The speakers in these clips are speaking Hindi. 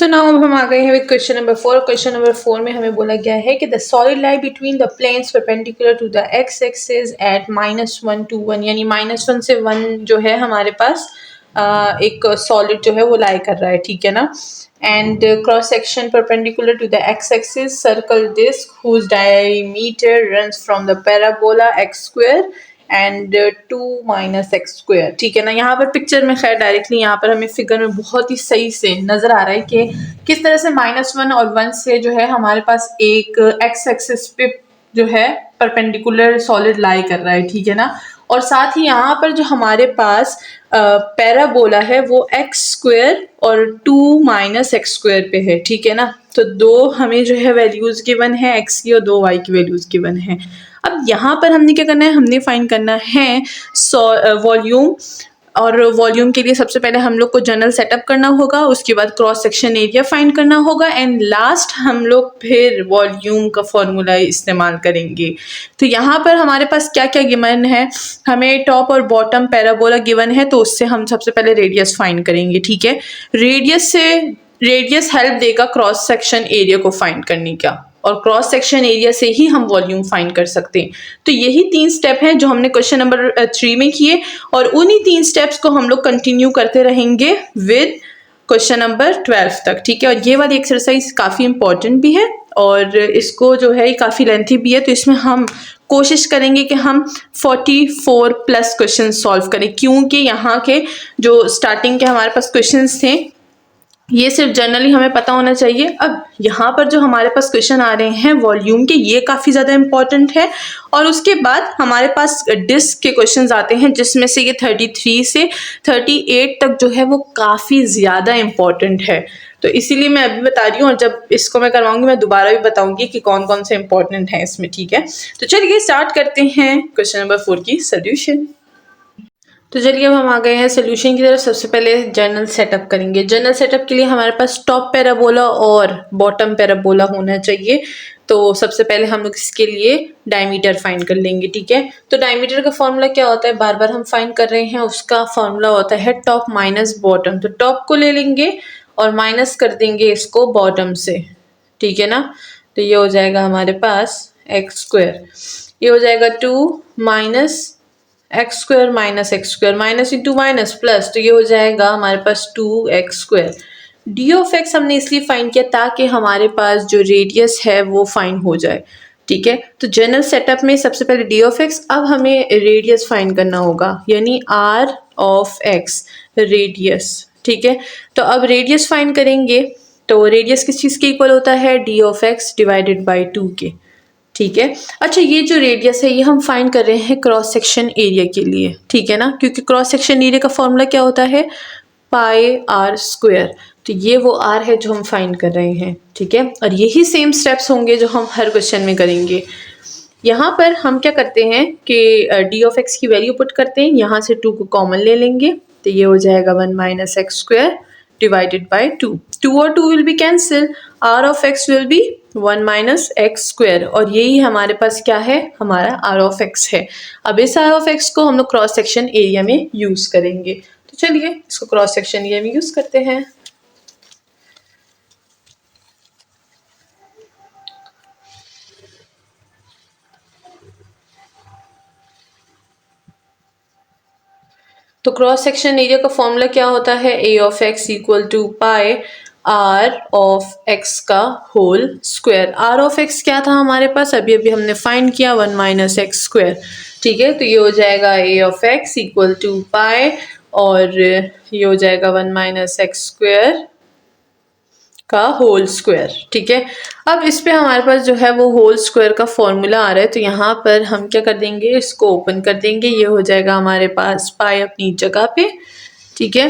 सो नाउ अब हम आ गए हैं with question number 4। Question number 4 में हमें बोला गया है कि the solid lie between the planes perpendicular to the x axis at -1 to 1, यानी -1 से 1 जो है हमारे पास एक सॉलिड जो है वो लाई कर रहा है, ठीक है ना। And cross section perpendicular to the x axis circle disc whose diameter runs from the parabola x square and 2 - x square, ठीक है ना। यहाँ पर पिक्चर में खैर डायरेक्टली यहाँ पर हमें फिगर में बहुत ही सही से नजर आ रहा है कि किस तरह से -1 और 1 से जो है हमारे पास एक एक्स एक्सिस पे जो है परपेंडिकुलर सॉलिड लाई कर रहा है, ठीक है ना। और साथ ही यहाँ पर जो हमारे पास पैराबोला है वो एक्स स्क्वायर और 2 - x स्क्वायर पे है, ठीक है ना। तो दो हमें जो है वैल्यूज गिवन है एक्स की और दो वाई की वैल्यूज गिवन है। अब यहाँ पर हमने क्या करना है, हमने फाइंड करना है वॉल्यूम। और वॉल्यूम के लिए सबसे पहले हम लोग को जनरल सेटअप करना होगा, उसके बाद क्रॉस सेक्शन एरिया फाइंड करना होगा एंड लास्ट हम लोग फिर वॉल्यूम का फॉर्मूला इस्तेमाल करेंगे। तो यहाँ पर हमारे पास क्या क्या गिवन है, हमें टॉप और बॉटम पैराबोला गिवन है, तो उससे हम सबसे पहले रेडियस फाइंड करेंगे, ठीक है। रेडियस हेल्प देगा क्रॉस सेक्शन एरिया को फाइंड करने का, और क्रॉस सेक्शन एरिया से ही हम वॉल्यूम फाइंड कर सकते हैं। तो यही 3 स्टेप हैं जो हमने क्वेश्चन नंबर 3 में किए, और उन्हीं 3 स्टेप्स को हम लोग कंटिन्यू करते रहेंगे विद क्वेश्चन नंबर 12 तक, ठीक है। और ये वाली एक्सरसाइज काफ़ी इंपॉर्टेंट भी है और इसको जो है काफ़ी लेंथी भी है, तो इसमें हम कोशिश करेंगे कि हम 44 प्लस क्वेश्चन सॉल्व करें, क्योंकि यहाँ के जो स्टार्टिंग के हमारे पास क्वेश्चन थे ये सिर्फ जनरली हमें पता होना चाहिए। अब यहाँ पर जो हमारे पास क्वेश्चन आ रहे हैं वॉल्यूम के, ये काफ़ी ज़्यादा इंपॉर्टेंट है। और उसके बाद हमारे पास डिस्क के क्वेश्चंस आते हैं, जिसमें से ये 33 से 38 तक जो है वो काफ़ी ज़्यादा इंपॉर्टेंट है। तो इसीलिए मैं अभी बता रही हूँ, और जब इसको मैं करवाऊंगी मैं दोबारा भी बताऊंगी कि कौन कौन से इंपॉर्टेंट हैं इसमें, ठीक है। तो चलिए स्टार्ट करते हैं क्वेश्चन नंबर 4 की सोल्यूशन। तो चलिए अब हम आ गए हैं सोल्यूशन की तरफ। सबसे पहले जनरल सेटअप करेंगे। जनरल सेटअप के लिए हमारे पास टॉप पैराबोला और बॉटम पैराबोला होना चाहिए। तो सबसे पहले हम लोग इसके लिए डायमीटर फाइंड कर लेंगे, ठीक है। तो डायमीटर का फॉर्मूला क्या होता है, बार बार हम फाइंड कर रहे हैं, उसका फॉर्मूला होता है टॉप माइनस बॉटम। तो टॉप को ले लेंगे और माइनस कर देंगे इसको बॉटम से, ठीक है ना। तो ये हो जाएगा हमारे पास एक्स स्क्वायर, ये हो जाएगा 2 - x square minus x square, minus into minus plus, तो ये हो जाएगा हमारे पास 2x square. D of x हमने इसलिए फाइंड किया ताकि हमारे पास जो रेडियस है वो फाइंड हो जाए, ठीक है। तो जनरल सेटअप में सबसे पहले डी ऑफ एक्स, अब हमें रेडियस फाइंड करना होगा, यानी आर ऑफ एक्स रेडियस, ठीक है। तो अब रेडियस फाइंड करेंगे, तो रेडियस किस चीज़ के इक्वल होता है, D of x divided by 2 के, ठीक है। अच्छा, ये जो रेडियस है ये हम फाइंड कर रहे हैं क्रॉस सेक्शन एरिया के लिए, ठीक है ना, क्योंकि क्रॉस सेक्शन एरिया का फॉर्मूला क्या होता है, पाई आर स्क्वायर। तो ये वो आर है जो हम फाइंड कर रहे हैं, ठीक है। और यही सेम स्टेप्स होंगे जो हम हर क्वेश्चन में करेंगे। यहाँ पर हम क्या करते हैं कि डी ऑफ एक्स की वैल्यू पुट करते हैं, यहाँ से 2 को कॉमन ले लेंगे, तो ये हो जाएगा 1 - एक्स स्क्वायर डिवाइडेड बाई 2। 2 और 2 will be cancel, r of x will be 1 - x square, और यही हमारे पास क्या है, हमारा आर ऑफ एक्स है। अब इस आर ऑफ एक्स को हम लोग क्रॉस सेक्शन एरिया में यूज करेंगे। तो चलिए इसको क्रॉस सेक्शन एरिया में यूज करते हैं। तो क्रॉस सेक्शन एरिया का फॉर्मूला क्या होता है, A of x equal to pi r of x का whole square. R of x क्या था हमारे पास, अभी अभी हमने फाइंड किया 1 - एक्स स्क्वायर, ठीक है। तो ये हो जाएगा ए ऑफ एक्स इक्वल टू पाई, और ये हो जाएगा 1 - एक्स स्क्वायर का होल स्क्वायर, ठीक है। अब इस पे हमारे पास जो है वो होल स्क्वायर का फॉर्मूला आ रहा है, तो यहाँ पर हम क्या कर देंगे, इसको ओपन कर देंगे, ये हो जाएगा हमारे पास पाई अपनी जगह पे, ठीक है।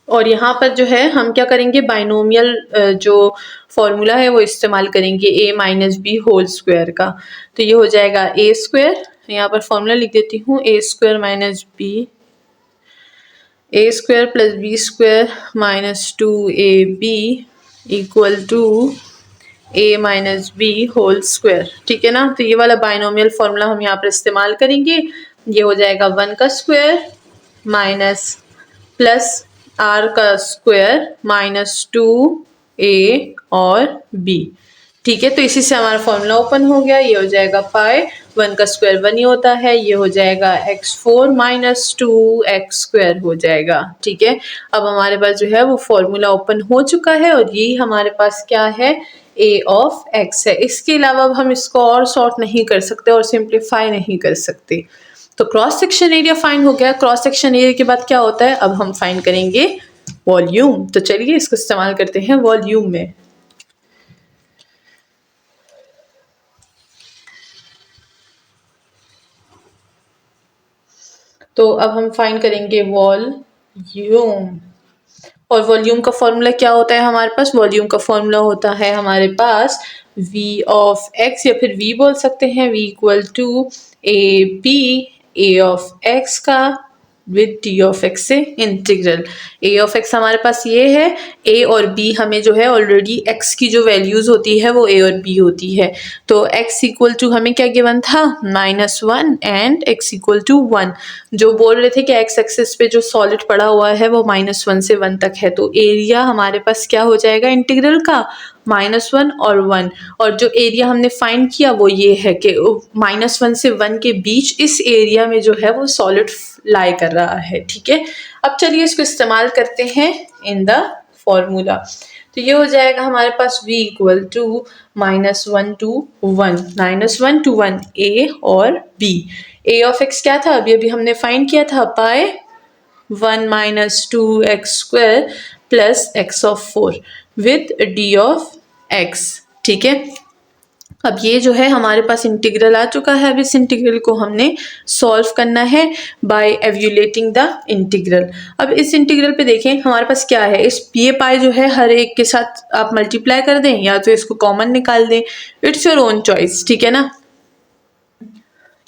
और यहाँ पर जो है हम क्या करेंगे, बाइनोमियल जो फॉर्मूला है वो इस्तेमाल करेंगे, a - b होल स्क्वायर का। तो ये हो जाएगा a स्क्वायर, यहाँ पर फॉर्मूला लिख देती हूँ, a square minus b, a square plus b square minus 2ab equal to a minus b whole square, ठीक है ना। तो ये वाला बाइनोमियल फॉर्मूला हम यहाँ पर इस्तेमाल करेंगे, ये हो जाएगा 1 का स्क्वायर माइनस प्लस आर का स्क्वायर माइनस 2a और b। ठीक है, तो इसी से हमारा फॉर्मूला ओपन हो गया। ये हो जाएगा पाई, 1 का स्क्वायर 1 ही होता है, ये हो जाएगा x4 माइनस 2x स्क्वायर हो जाएगा। ठीक है, अब हमारे पास जो है वो फॉर्मूला ओपन हो चुका है और यही हमारे पास क्या है, a ऑफ x है। इसके अलावा अब हम इसको और सॉर्ट नहीं कर सकते और सिंप्लीफाई नहीं कर सकते। तो क्रॉस सेक्शन एरिया फाइंड हो गया। क्रॉस सेक्शन एरिया के बाद क्या होता है, अब हम फाइंड करेंगे वॉल्यूम। तो चलिए इसको इस्तेमाल करते हैं वॉल्यूम में। तो अब हम फाइंड करेंगे वॉल्यूम। और वॉल्यूम का फॉर्मूला क्या होता है हमारे पास, वॉल्यूम का फॉर्मूला होता है हमारे पास v ऑफ x, या फिर v बोल सकते हैं, v equal to A B, a of x का विद d ऑफ x से इंटीग्रल। a ऑफ x हमारे पास ये है, a और b हमें जो है ऑलरेडी x की जो वैल्यूज होती है वो a और b होती है। तो x इक्वल टू हमें क्या गिवन था, -1 एंड x इक्वल टू 1। जो बोल रहे थे कि x एक्सिस पे जो सॉलिड पड़ा हुआ है वो -1 से 1 तक है, तो एरिया हमारे पास क्या हो जाएगा इंटीग्रल का, -1 और 1। और जो एरिया हमने फाइंड किया वो ये है कि -1 से 1 के बीच इस एरिया में जो है वो सॉलिड लाई कर रहा है। ठीक है, अब चलिए इसको इस्तेमाल करते हैं इन द फॉर्मूला। तो ये हो जाएगा हमारे पास v equal to -1 to 1, -1 to 1 a और b। a ऑफ x क्या था, अभी हमने फाइंड किया था, पाई 1 minus 2x square plus x of 4 with d of x। ठीक है, अब ये जो है हमारे पास इंटीग्रल आ चुका है। अब इस इंटीग्रल को हमने सॉल्व करना है बाय एवल्यूएटिंग द इंटीग्रल। अब इस इंटीग्रल पे देखें हमारे पास क्या है, इस ये पाई जो है हर एक के साथ आप मल्टीप्लाई कर दें या तो इसको कॉमन निकाल दें, इट्स योर ओन चॉइस। ठीक है ना,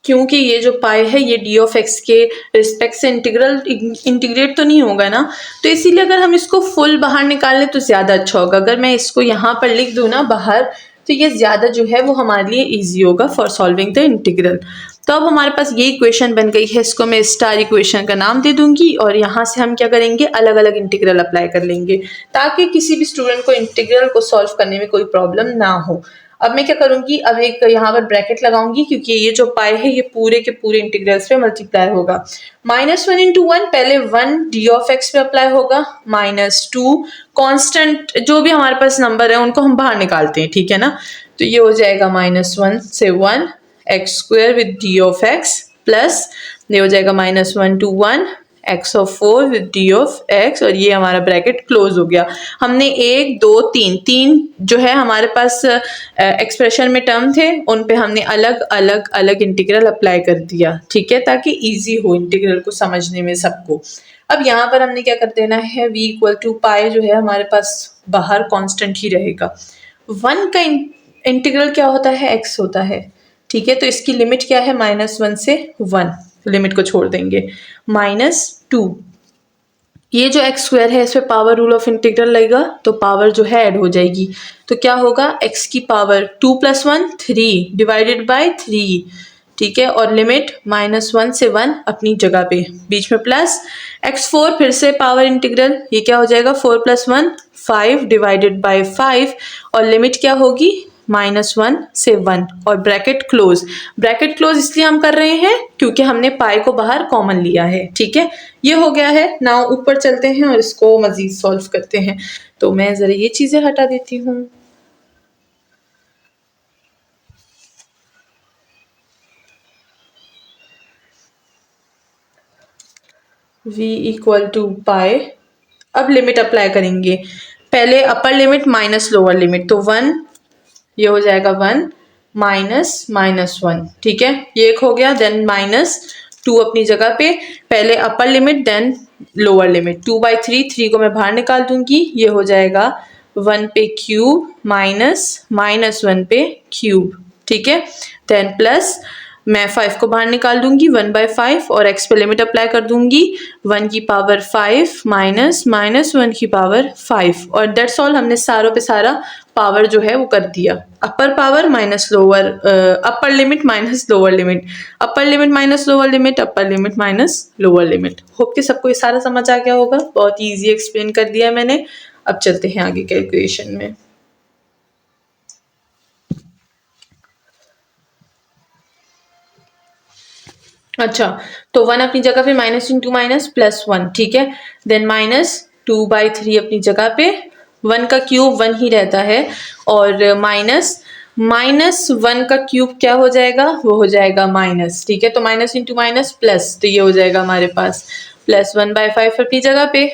क्योंकि ये जो पाई है ये डी ऑफ एक्स के रिस्पेक्ट से इंटीग्रेट तो नहीं होगा ना, तो इसीलिए अगर हम इसको फुल बाहर निकाल लें तो ज़्यादा अच्छा होगा। अगर मैं इसको यहाँ पर लिख दूँ ना बाहर, तो ये ज़्यादा जो है वो हमारे लिए इजी होगा फॉर सॉल्विंग द इंटीग्रल। तो अब हमारे पास ये इक्वेशन बन गई है, इसको मैं स्टार इक्वेशन का नाम दे दूंगी और यहाँ से हम क्या करेंगे, अलग अलग इंटीग्रल अप्लाई कर लेंगे ताकि किसी भी स्टूडेंट को इंटीग्रल को सॉल्व करने में कोई प्रॉब्लम ना हो। अब मैं क्या करूंगी, अब एक यहाँ पर ब्रैकेट लगाऊंगी क्योंकि ये जो पाई है ये पूरे के पूरे इंटीग्रल्स पे मल्टीप्लाई होगा। -1 इंटू 1, पहले 1 डी ऑफ एक्स पे अप्लाई होगा, -2 कांस्टेंट जो भी हमारे पास नंबर है उनको हम बाहर निकालते हैं। ठीक है ना, तो ये हो जाएगा -1 से 1 x square with D of x plus ये हो जाएगा -1 to 1 x of 4 with D of x, और ये हमारा ब्रैकेट क्लोज हो गया। हमने 1 2 3 जो है हमारे पास एक्सप्रेशन में टर्म थे उन पे हमने अलग अलग अलग इंटीग्रल अप्लाई कर दिया। ठीक है, ताकि इजी हो इंटीग्रल को समझने में सबको। अब यहाँ पर हमने क्या कर देना है, v इक्वल टू पाई जो है हमारे पास बाहर कांस्टेंट ही रहेगा। 1 का इंटीग्रल क्या होता है, x होता है। ठीक है, तो इसकी लिमिट क्या है, -1 से 1, लिमिट को छोड़ देंगे, -2। ये जो एक्स स्क्वायर है इस पे पावर रूल ऑफ इंटीग्रल लगेगा तो पावर जो है ऐड हो जाएगी, तो क्या होगा, x की पावर 2 + 1 3 डिवाइडेड बाय 3। ठीक है, और लिमिट -1 से 1 अपनी जगह पे, बीच में प्लस x4, फिर से पावर इंटीग्रल, ये क्या हो जाएगा 4 + 1 5 डिवाइडेड बाय 5, और लिमिट क्या होगी -1 से 1, और ब्रैकेट क्लोज। ब्रैकेट क्लोज इसलिए हम कर रहे हैं क्योंकि हमने पाई को बाहर कॉमन लिया है। ठीक है, ये हो गया है। नाउ ऊपर चलते हैं और इसको मजीद सॉल्व करते हैं। तो मैं जरा ये चीजें हटा देती हूँ। v इक्वल टू पाई, अब लिमिट अप्लाई करेंगे, पहले upper limit minus lower limit, तो 1 ये हो जाएगा 1 -1। ठीक है, ये एक हो गया, देन -2 अपनी जगह पे, पहले upper limit then lower limit, 2/3, 3 को मैं बाहर निकाल दूंगी, ये हो जाएगा 1 पे क्यूब -1 पे क्यूब। ठीक है, देन प्लस मैं 5 को बाहर निकाल दूंगी 1/5 और x पे लिमिट अप्लाई कर दूंगी 1 की पावर 5 माइनस -1 की पावर 5 और दैट्स ऑल। हमने सारों पे सारा पावर जो है वो कर दिया। Upper power minus lower, upper limit minus lower limit, upper limit minus lower limit, upper limit minus lower limit. Hope कि सबको ये सारा समझ आ गया होगा। बहुत ईजी एक्सप्लेन कर दिया मैंने। अब चलते हैं आगे कैलकुलेशन में। अच्छा, तो 1 अपनी जगह पे माइनस इंटू माइनस प्लस 1, ठीक है। देन -2/3 अपनी जगह पे, 1 का क्यूब 1 ही रहता है और -1 का क्यूब क्या हो जाएगा, वो हो जाएगा माइनस, ठीक है। तो माइनस इंटू माइनस प्लस, तो ये हो जाएगा हमारे पास प्लस 1/5 अपनी जगह पे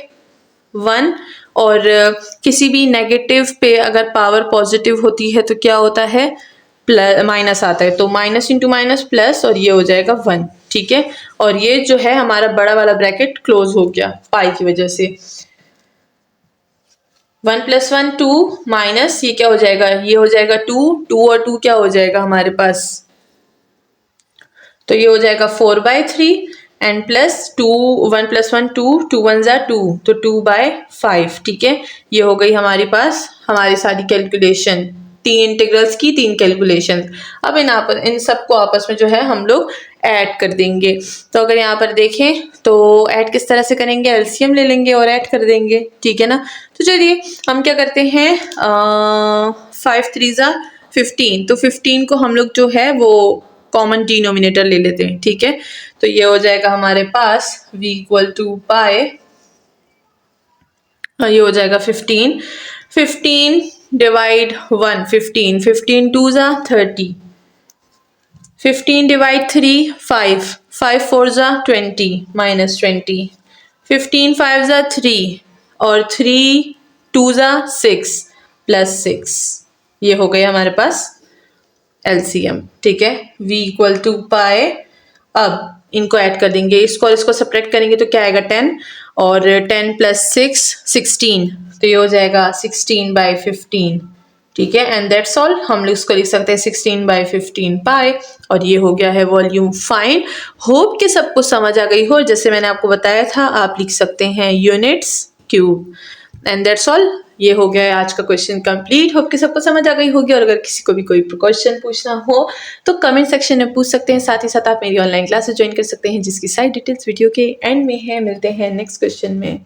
1। और किसी भी नेगेटिव पे अगर पावर पॉजिटिव होती है तो क्या होता है, प्लस माइनस आता है। तो माइनस इंटू माइनस प्लस और ये हो जाएगा 1, ठीक है। और ये जो है हमारा बड़ा वाला ब्रैकेट क्लोज हो गया पाई की वजह से। 1 + 1 2 माइनस ये क्या हो जाएगा, ये हो जाएगा 2 और 2 क्या हो जाएगा हमारे पास, तो ये हो जाएगा 4/3 एंड प्लस 2 1 + 1 2 2 1 ज़ा 2 तो 2/5, ठीक है। ये हो गई हमारे पास हमारी सारी कैलकुलेशन, 3 इंटीग्रल्स की 3 कैलकुलेशन। अब इन सबको आपस में जो है हम लोग ऐड कर देंगे। तो अगर यहाँ पर देखें तो ऐड किस तरह से करेंगे, एलसीएम ले लेंगे और ऐड कर देंगे, ठीक है ना। तो चलिए हम क्या करते हैं, 5 3 ज़ा 15, तो 15 को हम लोग जो है वो कॉमन डिनोमिनेटर ले लेते हैं, ठीक है। तो ये हो जाएगा हमारे पास v = पाई, ये हो जाएगा 15 डिवाइड 1 15 15 2 ज़ा 30, 15 डिवाइड 3 5 5 4 ज़ा 20 माइनस 20, 15 5 ज़ा 3 और 3 2 ज़ा 6 प्लस 6, ये हो गए हमारे पास एलसीएम, ठीक है। v = पाई। अब इनको ऐड कर देंगे, इसको और इसको सब्ट्रैक्ट करेंगे तो क्या आएगा 10 और 10 + 6 16, तो ये हो जाएगा 16/15, ठीक है। And that's all. हम लोग इसको लिख सकते हैं 16/15 पाई और ये हो गया है वॉल्यूम फाइंड। होप कि सबको समझ आ गई हो। जैसे मैंने आपको बताया था आप लिख सकते हैं units cube. And that's all. ये हो गया है आज का क्वेश्चन कंप्लीट। होप कि सबको समझ आ गई होगी और अगर किसी को भी कोई क्वेश्चन पूछना हो तो कमेंट सेक्शन में पूछ सकते हैं। साथ ही साथ आप मेरी ऑनलाइन क्लासेस ज्वाइन कर सकते हैं जिसकी सारी डिटेल्स वीडियो के एंड में है। मिलते हैं नेक्स्ट क्वेश्चन में।